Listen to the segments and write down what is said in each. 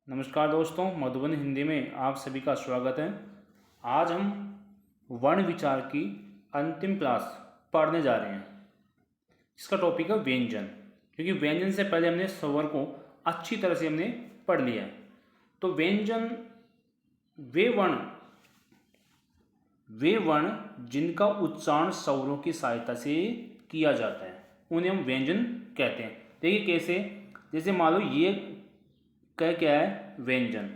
नमस्कार दोस्तों, मधुबन हिंदी में आप सभी का स्वागत है। आज हम वर्ण विचार की अंतिम क्लास पढ़ने जा रहे हैं। इसका टॉपिक है व्यंजन, क्योंकि व्यंजन से पहले हमने स्वर को अच्छी तरह से हमने पढ़ लिया है। तो व्यंजन वे वर्ण जिनका उच्चारण स्वरों की सहायता से किया जाता है उन्हें हम व्यंजन कहते हैं। देखिए कैसे, जैसे मान लो ये क्या है व्यंजन।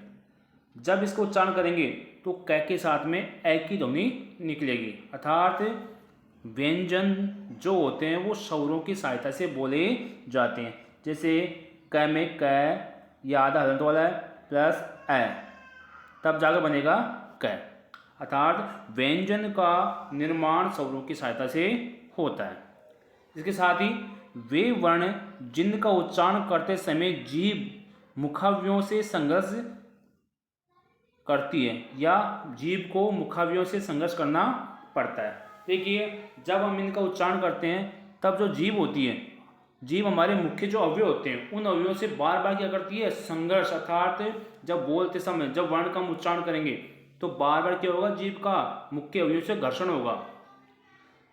जब इसको उच्चारण करेंगे तो क के साथ में ए की ध्वनि निकलेगी, अर्थात व्यंजन जो होते हैं वो स्वरों की सहायता से बोले जाते हैं। जैसे क में क या आधा हलंत वाला है प्लस ए, तब जाकर बनेगा क। अर्थात व्यंजन का निर्माण स्वरों की सहायता से होता है। इसके साथ ही वे वर्ण जिनका उच्चारण करते समय जीभ मुखावयों से संघर्ष करती है या जीभ को मुखावयों से संघर्ष करना पड़ता है। देखिए, जब हम इनका उच्चारण करते हैं तब जो जीभ होती है, जीभ हमारे मुख्य जो अवयव होते हैं उन अवयवों से बार बार क्या करती है, संघर्ष। अर्थात जब बोलते समय जब वर्ण का हम उच्चारण करेंगे तो बार बार क्या होगा, जीभ का मुख्य अवयव से घर्षण होगा।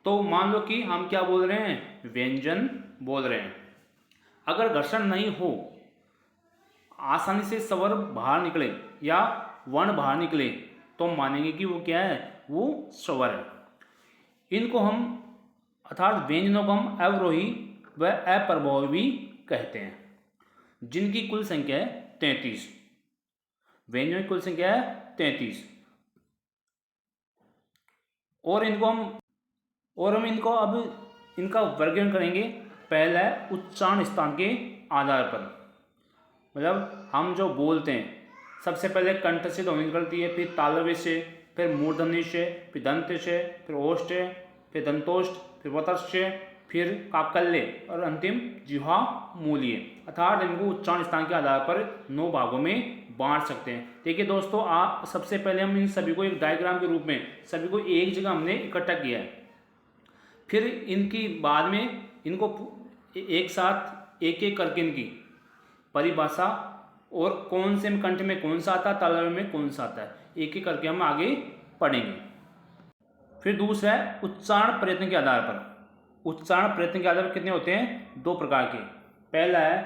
तो मान लो कि हम क्या बोल रहे हैं, व्यंजन बोल रहे हैं। अगर घर्षण नहीं हो, आसानी से स्वर बाहर निकले या वर्ण बाहर निकले, तो हम मानेंगे कि वो क्या है, वो स्वर है। इनको हम अर्थात व्यंजनों को हम अवरोही व अप्रभावी भी कहते हैं, जिनकी कुल संख्या है 33। व्यंजनों की कुल संख्या है 33। और हम इनको अब इनका वर्गीकरण करेंगे। पहला है उच्चारण स्थान के आधार पर, मतलब हम जो बोलते हैं सबसे पहले कंठ से ध्वनि निकलती है, फिर तालव्य से, फिर मूर्धन्य से, फिर दंत से, फिर ओष्ठ, फिर दंतोष्ठ, फिर वतस्य, फिर काकल्य और अंतिम जिह्वा मूलीय। अर्थात इनको उच्चारण स्थान के आधार पर 9 भागों में बांट सकते हैं। देखिए दोस्तों, आप सबसे पहले हम इन सभी को एक डायग्राम के रूप में सभी को एक जगह हमने इकट्ठा किया है। फिर इनकी बाद में इनको एक साथ एक एक करके इनकी परिभाषा और कौन से कंठ में कौन सा आता है, तालव्य में कौन सा आता है, एक एक करके हम आगे पढ़ेंगे। फिर दूसरा है उच्चारण प्रयत्न के आधार पर। उच्चारण प्रयत्न के आधार पर कितने होते हैं, 2 प्रकार के। पहला है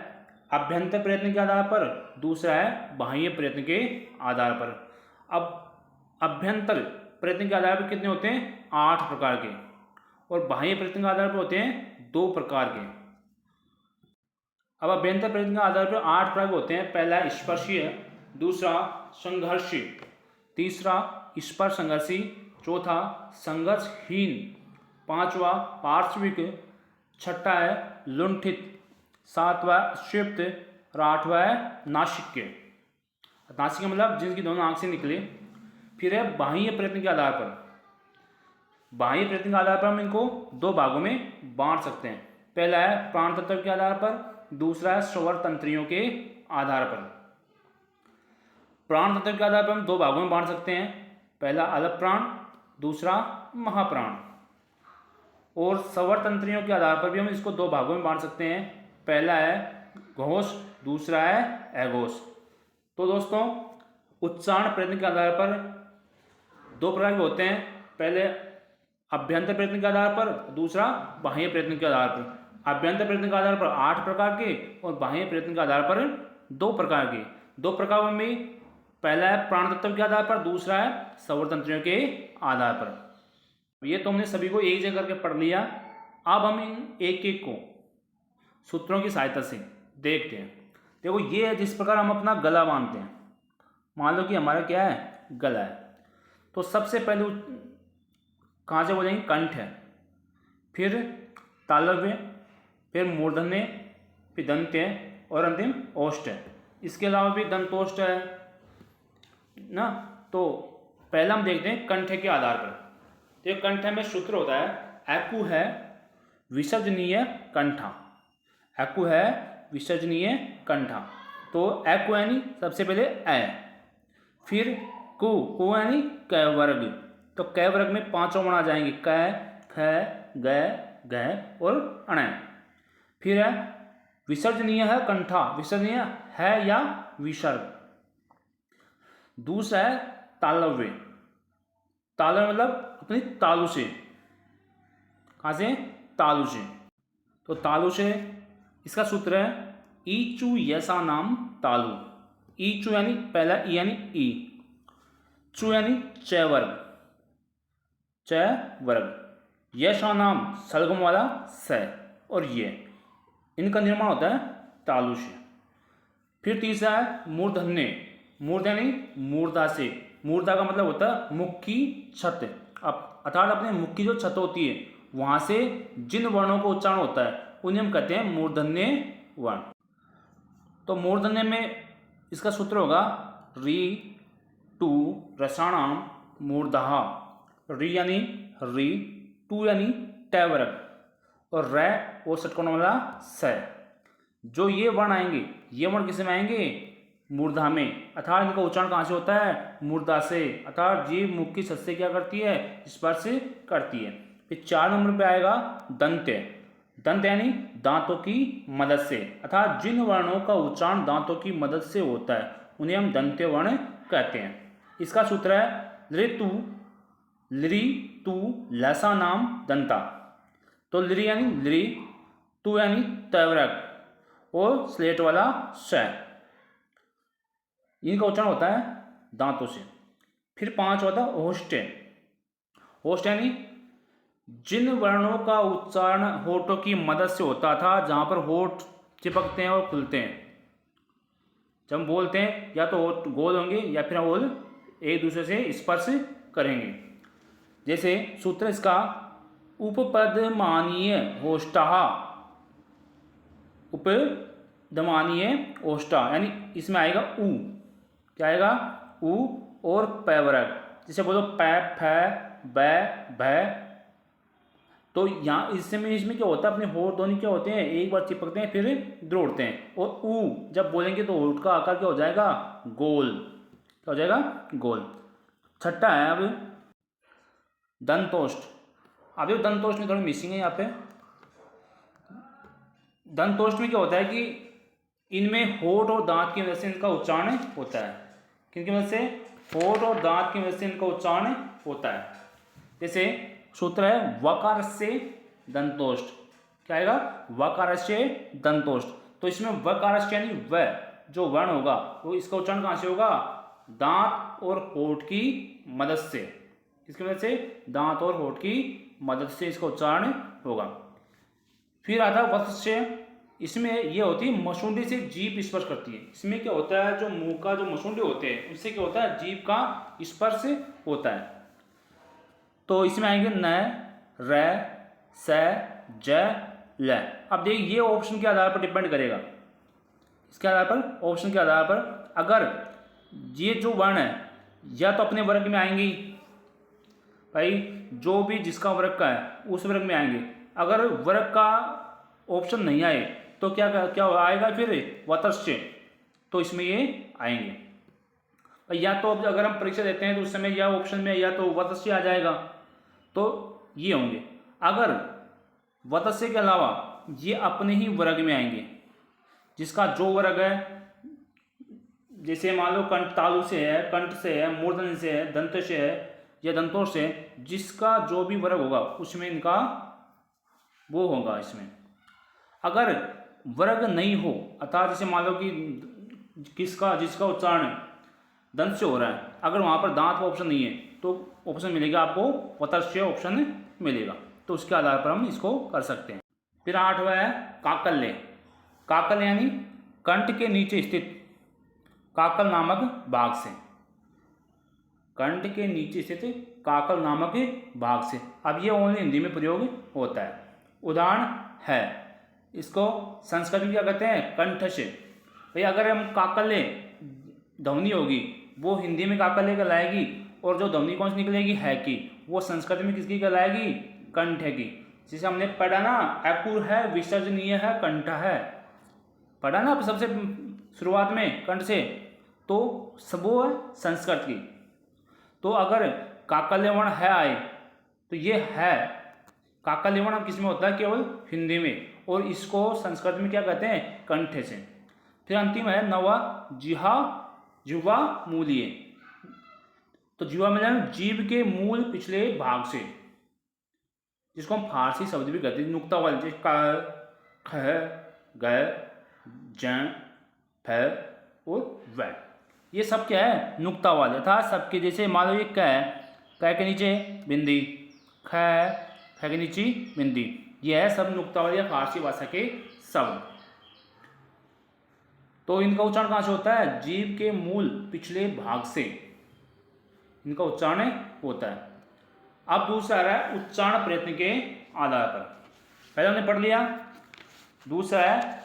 अभ्यंतर प्रयत्न के आधार पर, दूसरा है बाह्य प्रयत्न के आधार पर। अब अभ्यंतर प्रयत्न के आधार पर कितने होते हैं, 8 प्रकार के, और बाह्य प्रयत्न के आधार पर होते हैं 2 प्रकार के। अब अभ्यंतर प्रयत्न के आधार पर 8 प्रकार होते हैं। पहला स्पर्शीय, दूसरा संघर्षी, तीसरा स्पर्श संघर्षी, चौथा संघर्षहीन, पांचवा पार्श्विक, छठा है लुंठित, सातवां क्षिप्त, और आठवां है नासिक्य। नासिक्य मतलब जिनकी दोनों आंख से निकले। फिर है बाह्य प्रयत्न के आधार पर। बाह्य प्रयत्न के आधार पर हम इनको 2 भागों में बांट सकते हैं। पहला है प्राण तत्व के आधार पर, दूसरा है स्वर तंत्रियों के आधार पर। प्राण तत्व के आधार पर हम 2 भागों में बांट सकते हैं। पहला अलप प्राण, दूसरा महाप्राण। और स्वर तंत्रियों के आधार पर भी हम इसको 2 भागों में बांट सकते हैं। पहला है घोष, दूसरा है अघोष। तो दोस्तों, उच्चारण प्रयत्न के आधार पर 2 प्रकार के होते हैं। पहले अभ्यंतर प्रयत्न के आधार पर, दूसरा बाह्य प्रयत्न के आधार पर। अभ्यंतर प्रयत्न के आधार पर 8 प्रकार के और बाह्य प्रयत्न के आधार पर 2 प्रकार के। 2 प्रकार में पहला है प्राण तत्व के आधार पर, दूसरा है स्वर तंत्रियों के आधार पर। ये तो हमने सभी को एक जगह करके पढ़ लिया। अब हम इन एक एक को सूत्रों की सहायता से देखते हैं। देखो, ये है जिस प्रकार हम अपना गला बांधते हैं। मान लो कि हमारा क्या है, गला है। तो सबसे पहले कहाँ से बोलेंगे, कंठ है, फिर तालव्य, फिर मूर्धन्य, फिर दंत्य और अंतिम ओष्ठ है। इसके अलावा भी दंतोष्ठ है ना। तो पहला हम देखते हैं कंठ के आधार पर। तो कंठ में सूत्र होता है एकु है विसर्जनीय कंठा। एकु है विसर्जनीय कंठा। तो एकु यानी सबसे पहले ए, फिर कु यानी क वर्ग। तो क वर्ग में 5 वर्ण आ जाएंगे, क, ख, ग, घ और अण। फिर है विसर्जनीय है कंठा। विसर्जनीय है या विसर्ग, दूसरा है तालव्य। तालव्य मतलब अपनी तालु से, कहाँ से, तालु से। तो तालु से इसका सूत्र है ईचु यसा नाम तालु। ईचु यानी पहला ई यानी ई, चु यानी च वर्ग, च वर्ग, यशा नाम सलगम वाला स, और ये इनका निर्माण होता है तालु से। फिर तीसरा है मूर्धन्य। मूर्ध यानी मूर्धा से। मूर्धा का मतलब होता है मुख की छत, अर्थात अपने मुख की जो छत होती है वहां से जिन वर्णों का उच्चारण होता है उन्हें हम कहते हैं मूर्धन्य वर्ण। तो मूर्धन्य में इसका सूत्र होगा री टू रसाणाम मूर्धा। री यानी री, टू यानी ट वर्ग, और रै और षटकोण वाला स। जो ये वर्ण आएंगे, ये वर्ण किस में आएंगे, मूर्धा में, अर्थात इनका उच्चारण कहाँ से होता है, मूर्धा से। अर्थात जीभ मुख की छत से क्या करती है, स्पर्श करती है। फिर 4 नंबर पे आएगा दंत्य। दंत यानी दांतों की मदद से, अर्थात जिन वर्णों का उच्चारण दांतों की मदद से होता है उन्हें हम दंत्य वर्ण कहते हैं। इसका सूत्र है ऋतु लृ तु लसा नाम दंता। तो लृ यानी लृ, तु यानी तवर्ग, और स्लेट वाला श, इनका उच्चारण होता है दांतों से। फिर 5 होता है ओष्ठ। ओष्ठ यानी जिन वर्णों का उच्चारण होठों की मदद से होता था, जहां पर होठ चिपकते हैं और खुलते हैं। जब हम बोलते हैं या तो होठ गोल होंगे या फिर होल एक दूसरे से स्पर्श करेंगे। जैसे सूत्र इसका उपपदमानीय ओष्ठः। उपदमानीय ओष्ठा यानी इसमें आएगा उ, क्या आएगा, उ और पैवरक। जैसे बोलो पै, फै, बै, भै। तो यहाँ इसमें क्या होता है, अपने होठ दोनों क्या होते हैं, एक बार चिपकते हैं फिर दौड़ते हैं। और उ जब बोलेंगे तो होठ का आकार क्या हो जाएगा, गोल, क्या हो जाएगा, गोल। छठा है अब दंतोष्ठ। अब ये दंतोष्ठ में थोड़ी मिसिंग है यहाँ पे। दंतोष्ठ में क्या होता है कि इनमें होठ और दांत की वजह से इनका उच्चारण होता है। किनकी वजह से, होठ और दांत की वजह से इनका उच्चारण होता है। जैसे सूत्र है वकारस्य दंतोष्ठ, क्या आएगा, वकारस्य दंतोष्ठ। तो इसमें वकारस्य यानी व जो वर्ण होगा वो इसका उच्चारण कहाँ से होगा, दांत और होठ की मदद से। किसकी वजह से, दांत और होठ की मदद से इसका उच्चारण होगा। फिर आता है वत्स्य। इसमें यह होती है मसूंडी से जीभ स्पर्श करती है। इसमें क्या होता है, जो मुंह का जो मसूंडी होते हैं उससे क्या होता है, जीभ का स्पर्श होता है। तो इसमें आएंगे न, र, स, ज, ल। अब देखिए ये ऑप्शन के आधार पर डिपेंड करेगा, इसके आधार पर, ऑप्शन के आधार पर। अगर ये जो वर्ण है या तो अपने वर्ग में आएंगे भाई, जो भी जिसका वर्ग का है उस वर्ग में आएंगे। अगर वर्ग का ऑप्शन नहीं आए तो क्या क्या आएगा फिर, वत्स्य। तो इसमें ये आएंगे। या तो अगर हम परीक्षा देते हैं तो उस समय या ऑप्शन में या तो वत्स्य आ जाएगा, तो ये होंगे। अगर वत्स्य के अलावा ये अपने ही वर्ग में आएंगे, जिसका जो वर्ग है, जैसे मान लो कंठ तालु से है, कंठ से है, मूर्धन्य से है, दंत से है या दंतोष से, जिसका जो भी वर्ग होगा उसमें इनका वो होगा। इसमें अगर वर्ग नहीं हो, अर्थात जैसे मान लो कि जिसका उच्चारण दंत से हो रहा है, अगर वहां पर दांत का ऑप्शन नहीं है तो ऑप्शन मिलेगा आपको वत्स्य ऑप्शन मिलेगा। तो उसके आधार पर हम इसको कर सकते हैं। फिर 8वां है काकल्य। काकल्य यानी कंठ के नीचे स्थित काकल नामक भाग से, कंठ के नीचे स्थित काकल नामक भाग से। अब ये ओनली हिंदी में प्रयोग होता है। उदाहरण है, इसको संस्कृत में क्या कहते हैं, कंठ से। भाई अगर हम काकल्य ध्वनि होगी वो हिंदी में काकल्य कहलाएगी, और जो ध्वनि कौन सी निकलेगी, है की, वो संस्कृत में किसकी कहलाएगी, कंठ की। जिसे हमने पढ़ा ना, अकुर है, विसर्जनीय है, कंठ है, पढ़ा ना सबसे शुरुआत में कंठ से, तो सब वो है संस्कृत की। तो अगर काकल्य वर्ण है आए तो ये है काकल्य वर्ण किस में होता है, केवल हिंदी में, और इसको संस्कृत में क्या कहते हैं, कंठ से। फिर अंतिम है 9वां जिह्वा मूलीय। तो जीवा मतलब जीभ के मूल पिछले भाग से, जिसको हम फारसी शब्द भी कहते हैं नुक्ता वाले, जैसे क, ख, ग, ज, फ और व, ये सब क्या है नुक्ता वाले, अर्थात सबके जैसे मान लो ये क है, क के नीचे बिंदी, ख के नीचे बिंदी, ये है सब नुक्ता वाले या फारसी भाषा के शब्द। तो इनका उच्चारण कहाँ से होता है? जीभ के मूल पिछले भाग से इनका उच्चारण होता है। अब दूसरा आ रहा है उच्चारण प्रयत्न के आधार पर, पहले हमने पढ़ लिया। दूसरा है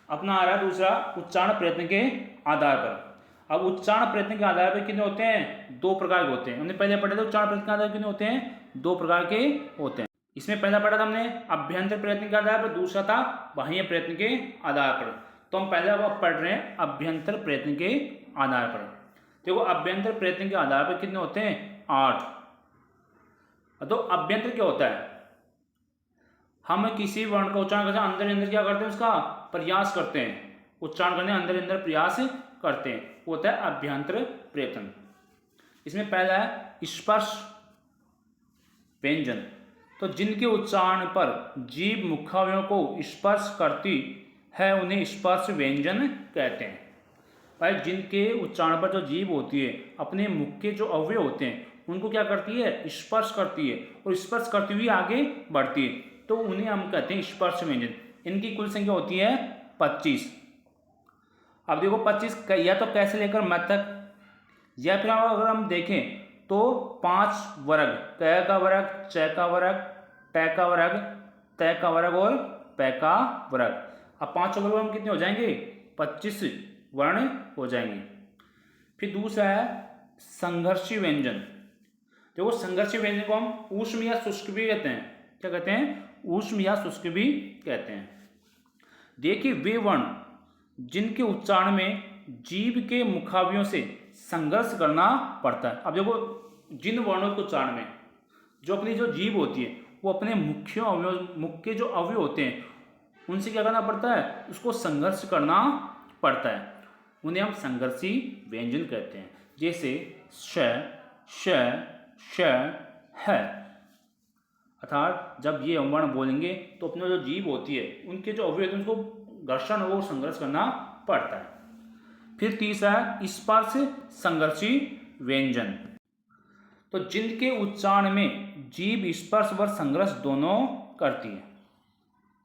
अपना आ रहा है दूसरा उच्चारण प्रयत्न के आधार पर। अब उच्चारण प्रयत्न के आधार पर कितने होते हैं? दो प्रकार के होते हैं। हमने पहले पढ़े थे उच्चारण प्रयत्न के आधार पर कितने होते हैं? दो प्रकार के होते हैं। इसमें पहला पढ़ा था हमने अभ्यंतर प्रयत्न के आधार पर, दूसरा था बाह्य प्रयत्न के आधार पर। तो हम पहले अब पढ़ रहे हैं अभ्यंतर प्रयत्न के आधार पर। देखो अभ्यंतर प्रयत्न के आधार पर कितने होते हैं? 8। तो अभ्यंतर क्या होता है? हम किसी वर्ण का उच्चारण करते हैं, अंदर अंदर क्या करते हैं? उसका प्रयास करते हैं, उच्चारण करने अंदर अंदर प्रयास करते हैं, वो होता है अभ्यंतर प्रयत्न। इसमें पहला है स्पर्श व्यंजन। तो जिनके उच्चारण पर जीभ मुखावयों को स्पर्श करती है उन्हें स्पर्श व्यंजन कहते हैं। भाई जिनके उच्चारण पर जो जीभ होती है अपने मुख के जो अवयव होते हैं उनको क्या करती है? स्पर्श करती है, और स्पर्श करती हुई आगे बढ़ती है, तो उन्हें हम कहते हैं स्पर्श व्यंजन। इनकी कुल संख्या होती है 25। अब देखो 25 या तो कैसे लेकर मत तक, या फिर अगर हम देखें तो 5 वर्ग, क का वर्ग, च का वर्ग, ट का वर्ग, त का वर्ग और प का वर्ग। अब 5 वर्ग हम कितने हो जाएंगे? 25 वर्ण हो जाएंगे। फिर दूसरा है संघर्षी व्यंजन। देखो संघर्षी व्यंजन को हम ऊष्म या शुष्क भी कहते हैं। क्या कहते हैं? ऊष्म या शुष्क भी कहते हैं। देखिए वे वर्ण जिनके उच्चारण में जीभ के मुखावयों से संघर्ष करना पड़ता है। अब देखो जिन वर्णों के उच्चारण में जो अपनी जो जीभ होती है वो अपने मुख्य अवयव, मुख के जो अवयव होते हैं उनसे क्या करना पड़ता है? उसको संघर्ष करना पड़ता है, उन्हें हम संघर्षी व्यंजन कहते हैं। जैसे श, श, श, है, अर्थात जब ये वर्ण बोलेंगे तो अपना जो जीभ होती है उनके जो अवयव उनको घर्षण हो संघर्ष करना पड़ता है। फिर तीसरा है स्पर्श संघर्षी व्यंजन। तो जिनके उच्चारण में जीभ स्पर्श व संघर्ष दोनों करती है।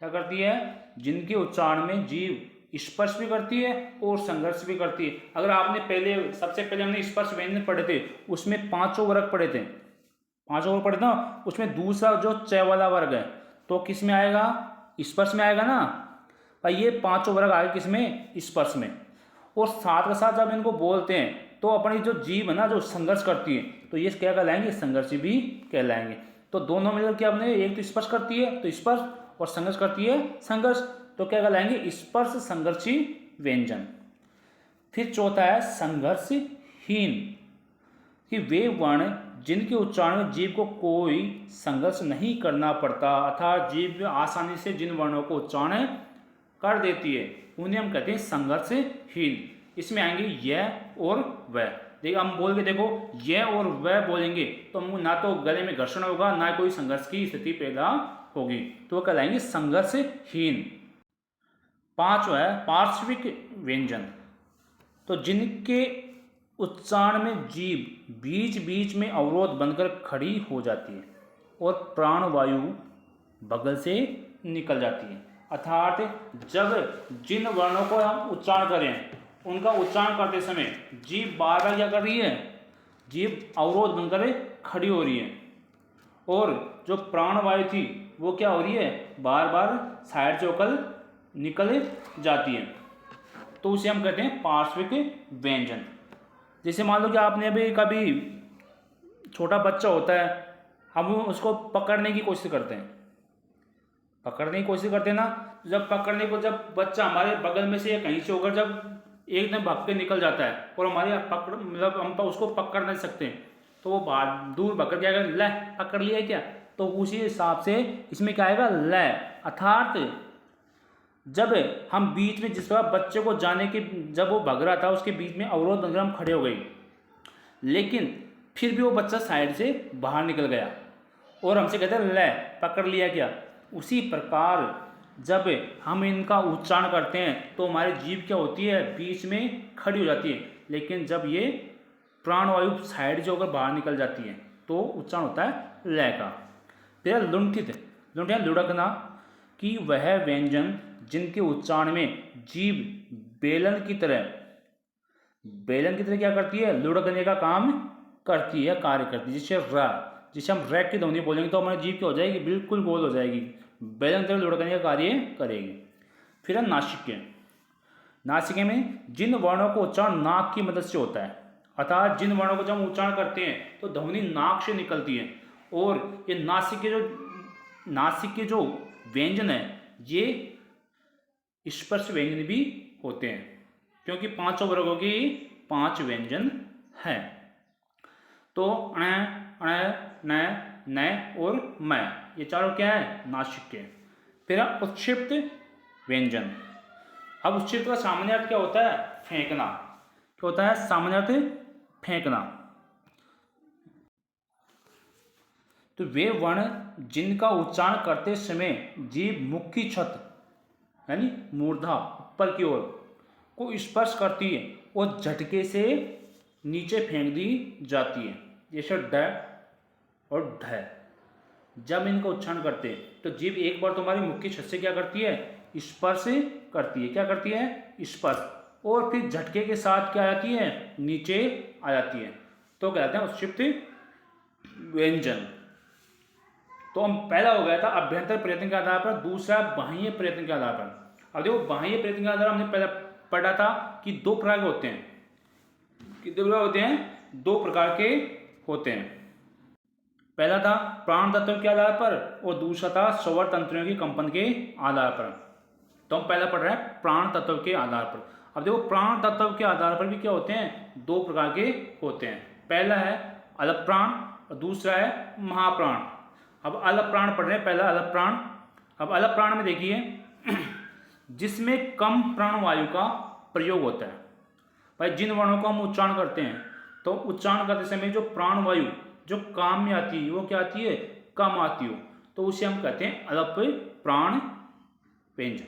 क्या करती है? जिनके उच्चारण में जीभ स्पर्श भी करती है और संघर्ष भी करती है। अगर आपने पहले सबसे पहले हमने स्पर्श व्यंजन पढ़े थे उसमें 5 वर्ग पढ़े थे, 5 वर्ग पढ़े ना, उसमें दूसरा जो च वाला वर्ग है तो किस में आएगा? स्पर्श में आएगा ना भाई। ये 5 वर्ग आएगा किस में? स्पर्श में। और साथ के साथ जब इनको बोलते हैं तो अपनी जो जीभ है ना जो संघर्ष करती है तो ये क्या कहलाएंगे? संघर्षी भी कहलाएंगे। तो दोनों मिलकर क्या अपने एक तो स्पर्श करती है तो स्पर्श, और संघर्ष करती है संघर्ष, तो क्या कहलाएंगे? स्पर्श संघर्षी व्यंजन। फिर चौथा है संघर्षहीन, कि वे वर्ण जिनके उच्चारण में जीभ को कोई संघर्ष नहीं करना पड़ता, अर्थात जीभ आसानी से जिन वर्णों को उच्चारण कर देती है उन्हें हम कहते हैं संघर्षहीन। इसमें आएंगे यह और वह। देखिए हम बोल के देखो यह और वह बोलेंगे तो हम ना तो गले में घर्षण होगा ना कोई संघर्ष की स्थिति पैदा होगी, तो वह कहलाएंगे संघर्षहीन। 5 है पार्श्विक व्यंजन। तो जिनके उच्चारण में जीभ बीच बीच में अवरोध बनकर खड़ी हो जाती है और प्राणवायु बगल से निकल जाती है, अर्थात जब जिन वर्णों को हम उच्चारण करें उनका उच्चारण करते समय जीभ बार बार क्या कर रही है? जीभ अवरोध बनकर खड़ी हो रही है और जो प्राणवायु थी वो क्या हो रही है? बार बार साइड से होकर निकल जाती है, तो उसे हम कहते हैं पार्श्विक व्यंजन। जैसे मान लो कि आपने अभी कभी छोटा बच्चा होता है, हम उसको पकड़ने की कोशिश करते हैं, पकड़ने की कोशिश करते हैं ना, जब पकड़ने को जब बच्चा हमारे बगल में से या कहीं से होकर जब एकदम भाग के निकल जाता है और हमारे पकड़ मतलब हम उसको पकड़ नहीं सकते तो वो दूर भग जाएगा, ले पकड़ लिया क्या? तो उसी हिसाब से इसमें क्या आएगा? ले, अर्थात जब हम बीच में जिस तरह बच्चे को जाने के जब वो भग रहा था उसके बीच में अवरोध बनकर हम खड़े हो गए, लेकिन फिर भी वो बच्चा साइड से बाहर निकल गया और हमसे कहते हैं ले पकड़ लिया क्या। उसी प्रकार जब हम इनका उच्चारण करते हैं तो हमारी जीभ क्या होती है, बीच में खड़ी हो जाती है, लेकिन जब ये प्राणवायु साइड से होकर बाहर निकल जाती है तो उच्चारण होता है लय का। फिर लुंठित, लुंठित लुढ़कना कि वह व्यंजन जिनके उच्चारण में जीभ बेलन की तरह क्या करती है, लुढ़कने का काम करती है, कार्य करती है। जिससे जिसे हम रैक की ध्वनि बोलेंगे तो हमारी जीभ क्या हो जाएगी, बिल्कुल गोल हो जाएगी, बेलन की तरह लुढ़कने का कार्य करेगी। फिर है नासिके। नासिके में जिन वर्णों को उच्चारण नाक की मदद से होता है, अर्थात जिन वर्णों को जब हम उच्चारण करते हैं तो ध्वनि नाक से निकलती है, और ये नासिक के जो व्यंजन है ये स्पर्श व्यंजन भी होते हैं, क्योंकि पांचों वर्गों की 5 व्यंजन हैं। तो अण, अण, न, न और मैं, ये चारों क्या है, नासिक के। फिर उत्क्षिप्त व्यंजन। अब उत्क्षिप्त का सामान्य अर्थ क्या होता है, फेंकना। क्या होता है सामान्य अर्थ, फेंकना। तो वे वर्ण जिनका उच्चारण करते समय जीभ मुख की छत यानी मूर्धा ऊपर की ओर को स्पर्श करती है और झटके से नीचे फेंक दी जाती है, जैसे ड और ढ। जब इनका उच्चारण करते हैं तो जीभ एक बार तुम्हारी मुख की छत से क्या करती है, स्पर्श करती है। क्या करती है, स्पर्श, और फिर झटके के साथ क्या आ जाती है, नीचे आ जाती है। तो कहते हैं उत्क्षिप्त व्यंजन। तो हम पहला हो गया था अभ्यंतर प्रयत्न के आधार पर, दूसरा बाह्य प्रयत्न के आधार पर। अब देखो बाह्य प्रयत्न के आधार हमने पहले पढ़ा था कि 2 प्रकार के होते हैं। कितने प्रकार होते हैं, 2 प्रकार के होते हैं। पहला था प्राण तत्व के आधार पर और दूसरा था स्वर तंत्रियों की कंपन के आधार पर। तो हम पहला पढ़ रहे हैं प्राण तत्व के आधार पर। अब देखो प्राण तत्व के आधार पर भी क्या होते हैं, 2 प्रकार के होते हैं। पहला है अलप प्राण और दूसरा है महाप्राण। अब अलप प्राण पढ़ रहे हैं, पहला अलप प्राण। अब अलप प्राण में देखिए जिसमें कम प्राणवायु का प्रयोग होता है। भाई जिन वर्णों को हम उच्चारण करते हैं तो उच्चारण करते समय जो प्राणवायु जो काम में आती है वो क्या आती है, कम आती हो, तो उसे हम कहते हैं अलप प्राण व्यंजन।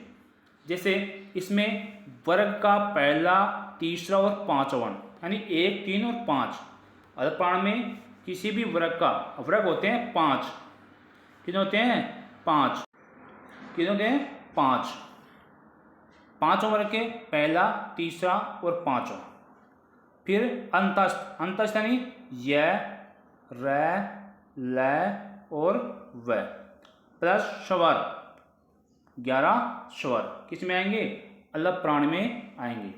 जैसे इसमें वर्ग का पहला, तीसरा और 5वां वर्ण यानी 1, 3 और 5। अलप प्राण में किसी भी वर्ग का वर्ग होते हैं 5। कितने होते हैं, 5। कितने होते हैं, 5। 5 वर्ग के पहला, तीसरा और 5वां। फिर अंतस्थ, अंतस्थ यानी य, र, ल और व प्लस स्वर, 11 स्वर किस में आएंगे, अलप प्राण में आएंगे।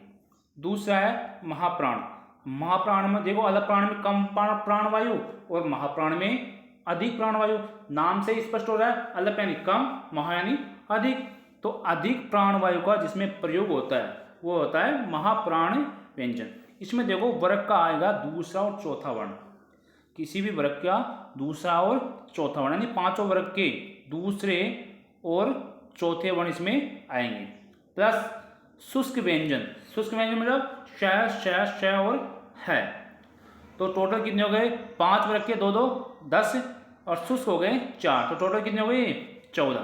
दूसरा है महाप्राण। महाप्राण में देखो अलप प्राण में कम प्राणवायु और महाप्राण में अधिक प्राणवायु। नाम से स्पष्ट हो रहा है, अलप यानी कम, महा यानी अधिक। तो अधिक प्राणवायु का जिसमें प्रयोग होता है वो होता है महाप्राण व्यंजन। इसमें देखो वर्ग का आएगा दूसरा और चौथा वर्ण। किसी भी वर्ग का दूसरा और चौथा वर्ण यानी 5 वर्ग के दूसरे और चौथे वर्ण इसमें आएंगे। प्लस शुष्क व्यंजन। शुष्क व्यंजन मतलब श और है। तो टोटल कितने हो गए, 5 वर्ग के 2 2 10 और शुष्क हो गए 4। तो टोटल कितने हो गए, 14।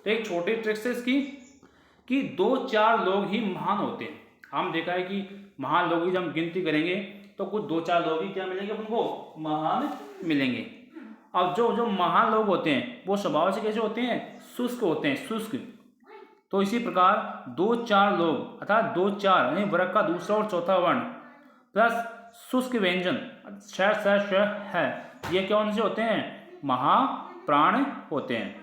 तो एक छोटी ट्रिक्स है इसकी कि 2-4 लोग ही महान होते हैं। हम देखा है कि महान लोग की जब हम गिनती करेंगे तो कुछ 2-4 लोग ही क्या मिलेंगे उनको, महान मिलेंगे। अब जो महान लोग होते हैं वो स्वभाव से कैसे होते हैं, शुष्क होते हैं, शुष्क। तो इसी प्रकार 2-4 लोग अर्थात 2-4 यानी वर्ग का दूसरा और चौथा वर्ण प्लस शुष्क व्यंजन श है, ये क्या उनसे होते हैं, महाप्राण होते हैं।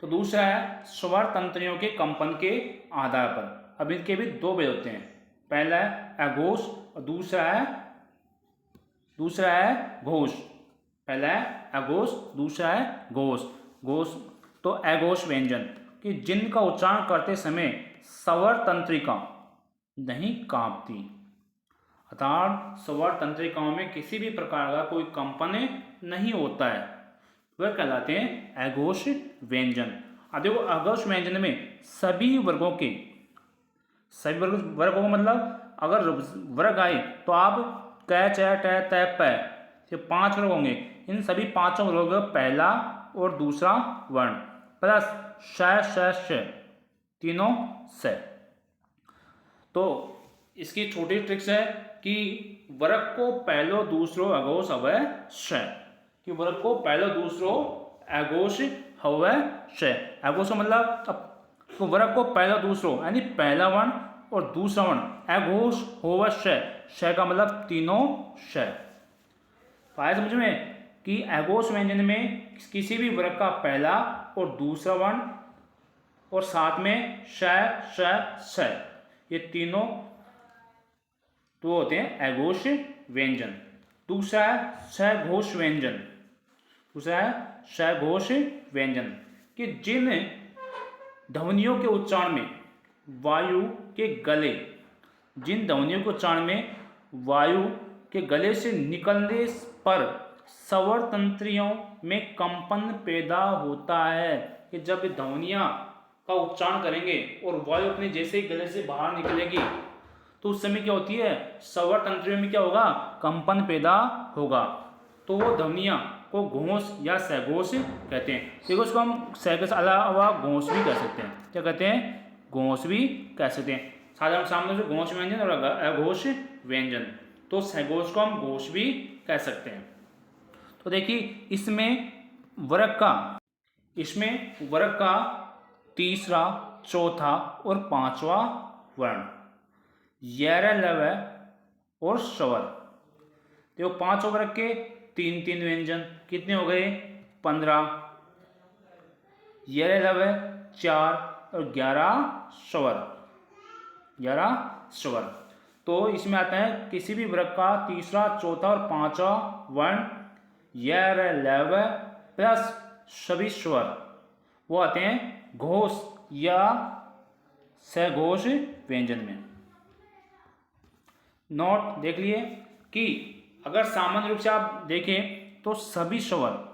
तो दूसरा है स्वर तंत्रियों के कंपन के आधार पर। अब इनके भी 2 भेद होते हैं, पहला है अघोष और दूसरा है घोष। पहला है अघोष, दूसरा है घोष। घोष तो अघोष व्यंजन कि जिनका उच्चारण करते समय स्वर तंत्रिका नहीं कांपती, अर्थात स्वर तंत्रिकाओं में किसी भी प्रकार का कोई कंपन नहीं होता है, वह कहलाते हैं अघोष व्यंजन। अब देखो अघोष व्यंजन में सभी वर्गों को मतलब अगर वर्ग आए तो आप कै च ट त प, ये 5 वर्ग होंगे। इन सभी पांचों वर्गों का पहला और दूसरा वर्ण प्लस श तीनों से। तो इसकी छोटी ट्रिक्स है कि वर्ग को पहलो दूसरो अघोष हवे श, कि वर्ग को पहलो दूसरो अघोष हवे श। अघोष मतलब तो वर्ग को पहला दूसरो यानी पहला वर्ण और दूसरा वर्ण अघोष होवे श का मतलब तीनों श। तो आया समझ में कि अघोष व्यंजन में किसी भी वर्ग का पहला और दूसरा वर्ण और साथ में श ये तीनों तो होते हैं अघोष व्यंजन। दूसरा है सघोष व्यंजन। दूसरा है सघोष व्यंजन कि जिन ध्वनियों के उच्चारण में वायु के गले, जिन ध्वनियों के उच्चारण में वायु के गले से निकलने पर स्वर तंत्रियों में कंपन पैदा होता है। कि जब ध्वनियाँ का उच्चारण करेंगे और वायु अपने जैसे ही गले से बाहर निकलेगी तो उस समय क्या होती है, स्वर तंत्रियों में क्या होगा, कंपन पैदा होगा। तो वो ध्वनियाँ को घोष या सघोष कहते हैं। देखो उसको हम स के अलावा घोष भी कह सकते हैं। क्या कहते हैं, घोष भी कह सकते हैं। साधारण सामने से घोष व्यंजन और अघोष व्यंजन, तो सघोष को हम घोष भी कह सकते हैं। तो देखिए इसमें वर्ग का तीसरा, चौथा और पांचवा वर्ण यह लव और स्वर। देखो पांचों वर्ग के 3 व्यंजन कितने हो गए, 15। यह लव 4 और 11 स्वर। तो इसमें आता है किसी भी वर्ग का तीसरा, चौथा और पांचवा वर्ण यह लव प्लस सभी स्वर, वो आते हैं घोष या सघोष व्यंजन में। नोट देख लिए कि अगर सामान्य रूप से आप देखें तो सभी स्वर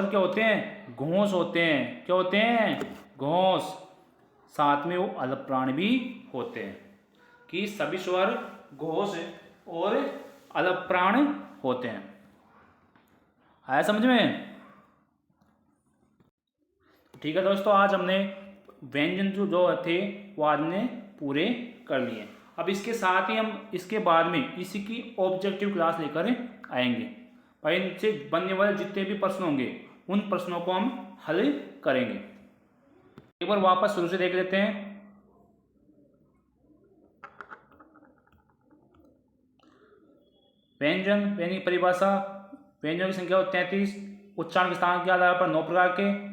क्या होते हैं, घोष होते हैं। क्या होते हैं, घोष। साथ में वो अलप्राण भी होते हैं, कि सभी स्वर घोष और अलप्राण होते हैं। आया समझ में? ठीक है दोस्तों, आज हमने व्यंजन जो थे वो आज ने पूरे कर लिए। अब इसके साथ ही हम इसके बाद में इसी की ऑब्जेक्टिव क्लास लेकर आएंगे और इनसे बनने वाले जितने भी प्रश्न होंगे उन प्रश्नों को हम हल करेंगे। एक बार वापस शुरू से देख लेते हैं। व्यंजन की परिभाषा, व्यंजनों की संख्या 33। उच्चारण के स्थान के आधार पर 9 प्रकार के,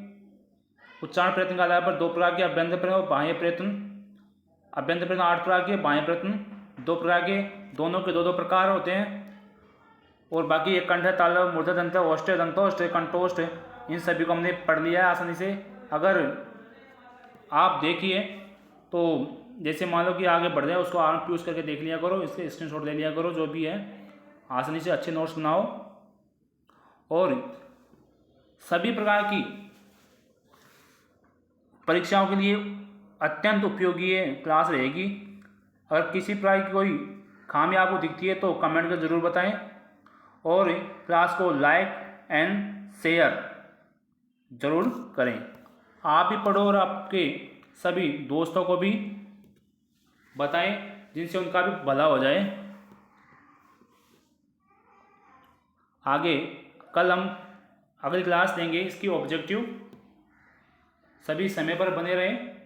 उच्चारण प्रयत्न के आधार पर 2 प्रकार के, अभ्यंतर प्रयत्न और बाह्य प्रयत्न। अभ्यंतर प्रयत्न 8 प्रकार के, बाह्य प्रयत्न 2 प्रकार के, दोनों के 2 प्रकार होते हैं। और बाकी एक कंठ, तालव, मूर्धन्य दंत, ओष्ठ, दंतोष्ठ, कंठोष्ठ, इन सभी को हमने पढ़ लिया है आसानी से। अगर आप देखिए तो जैसे मान लो कि आगे बढ़ जाए उसको आप यूज़ करके देख लिया करो, इसके स्क्रीनशॉट ले लिया करो, जो भी है आसानी से अच्छे नोट्स बनाओ। और सभी प्रकार की परीक्षाओं के लिए अत्यंत उपयोगी ये क्लास रहेगी। अगर किसी प्रकार की कोई खामी आपको दिखती है तो कमेंट कर ज़रूर बताएं और क्लास को लाइक एंड शेयर ज़रूर करें। आप भी पढ़ो और आपके सभी दोस्तों को भी बताएं जिनसे उनका भी भला हो जाए। आगे कल हम अगली क्लास देंगे इसकी ऑब्जेक्टिव। सभी समय पर बने रहें।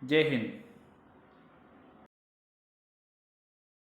जय हिंद।